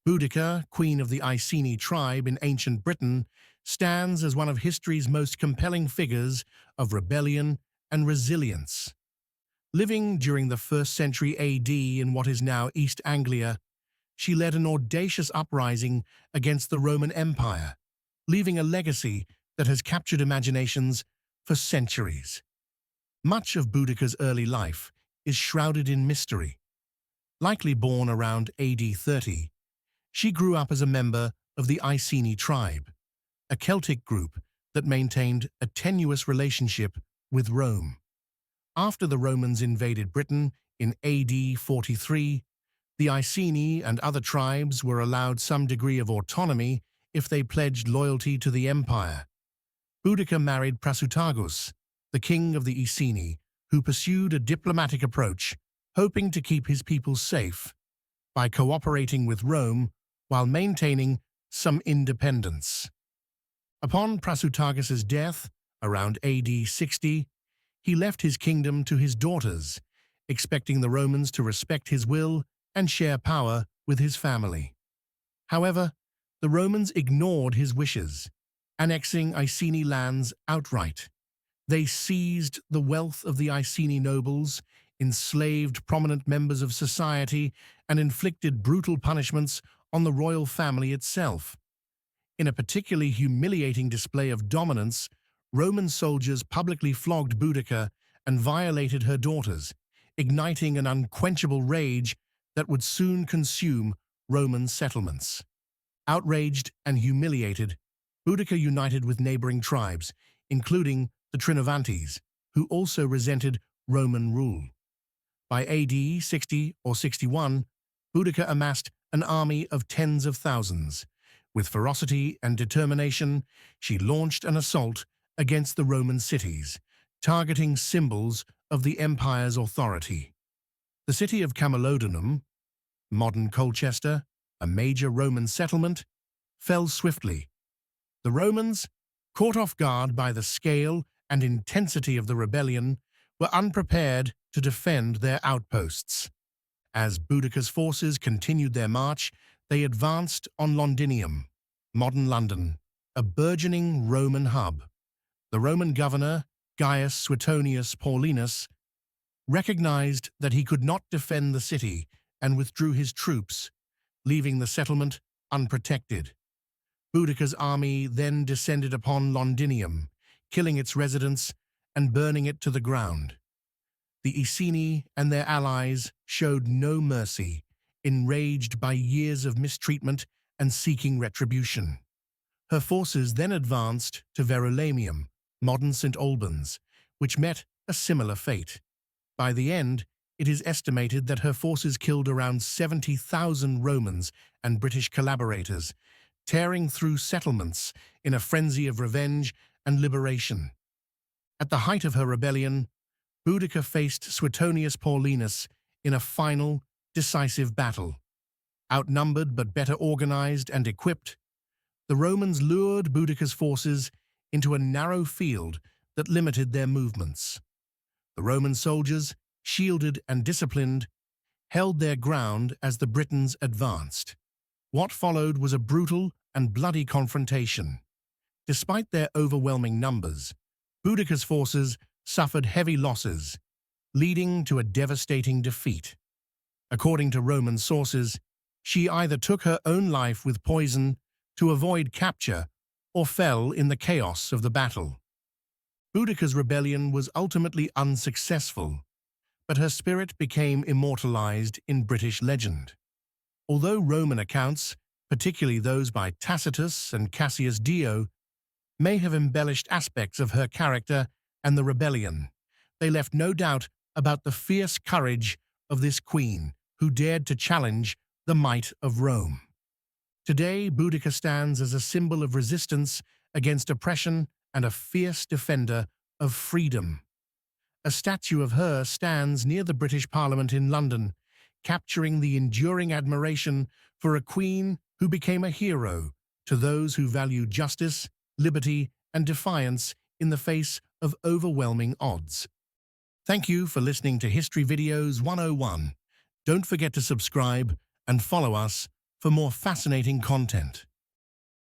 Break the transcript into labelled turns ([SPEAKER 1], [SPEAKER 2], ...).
[SPEAKER 1] Boudicca, queen of the Iceni tribe in ancient Britain, stands as one of history's most compelling figures of rebellion and resilience. Living during the 1st century AD in what is now East Anglia, she led an audacious uprising against the Roman Empire, leaving a legacy that has captured imaginations for centuries. Much of Boudicca's early life is shrouded in mystery. Likely born around AD 30, she grew up as a member of the Iceni tribe, a Celtic group that maintained a tenuous relationship with Rome. After the Romans invaded Britain in AD 43, the Iceni and other tribes were allowed some degree of autonomy if they pledged loyalty to the empire. Boudicca married Prasutagus, the king of the Iceni, who pursued a diplomatic approach, hoping to keep his people safe by cooperating with Rome while maintaining some independence. Upon Prasutagus's death, around AD 60, he left his kingdom to his daughters, expecting the Romans to respect his will and share power with his family. However, the Romans ignored his wishes, annexing Iceni lands outright. They seized the wealth of the Iceni nobles, enslaved prominent members of society, and inflicted brutal punishments on the royal family itself. In a particularly humiliating display of dominance, Roman soldiers publicly flogged Boudicca and violated her daughters, igniting an unquenchable rage that would soon consume Roman settlements. Outraged and humiliated, Boudicca united with neighboring tribes, including the Trinovantes, who also resented Roman rule. By AD 60 or 61, Boudicca amassed an army of tens of thousands. With ferocity and determination, she launched an assault against the Roman cities, targeting symbols of the empire's authority. The city of Camalodunum, modern Colchester, a major Roman settlement, fell swiftly. The Romans, caught off guard by the scale and intensity of the rebellion, were unprepared to defend their outposts. As Boudicca's forces continued their march, they advanced on Londinium, modern London, a burgeoning Roman hub. The Roman governor, Gaius Suetonius Paulinus, recognized that he could not defend the city and withdrew his troops, leaving the settlement unprotected. Boudicca's army then descended upon Londinium, killing its residents and burning it to the ground. The Iceni and their allies showed no mercy, enraged by years of mistreatment and seeking retribution. Her forces then advanced to Verulamium, modern St. Albans, which met a similar fate. By the end, it is estimated that her forces killed around 70,000 Romans and British collaborators, tearing through settlements in a frenzy of revenge and liberation. At the height of her rebellion, Boudicca faced Suetonius Paulinus in a final, decisive battle. Outnumbered but better organized and equipped, the Romans lured Boudicca's forces into a narrow field that limited their movements. The Roman soldiers, shielded and disciplined, held their ground as the Britons advanced. What followed was a brutal and bloody confrontation. Despite their overwhelming numbers, Boudicca's forces suffered heavy losses, leading to a devastating defeat. According to Roman sources, she either took her own life with poison to avoid capture or fell in the chaos of the battle. Boudicca's rebellion was ultimately unsuccessful, but her spirit became immortalized in British legend. Although Roman accounts, particularly those by Tacitus and Cassius Dio, may have embellished aspects of her character and the rebellion, they left no doubt about the fierce courage of this queen who dared to challenge the might of Rome. Today, Boudicca stands as a symbol of resistance against oppression and a fierce defender of freedom. A statue of her stands near the British Parliament in London, capturing the enduring admiration for a queen who became a hero to those who value justice, liberty, and defiance in the face of overwhelming odds. Thank you for listening to History Videos 101. Don't forget to subscribe and follow us for more fascinating content.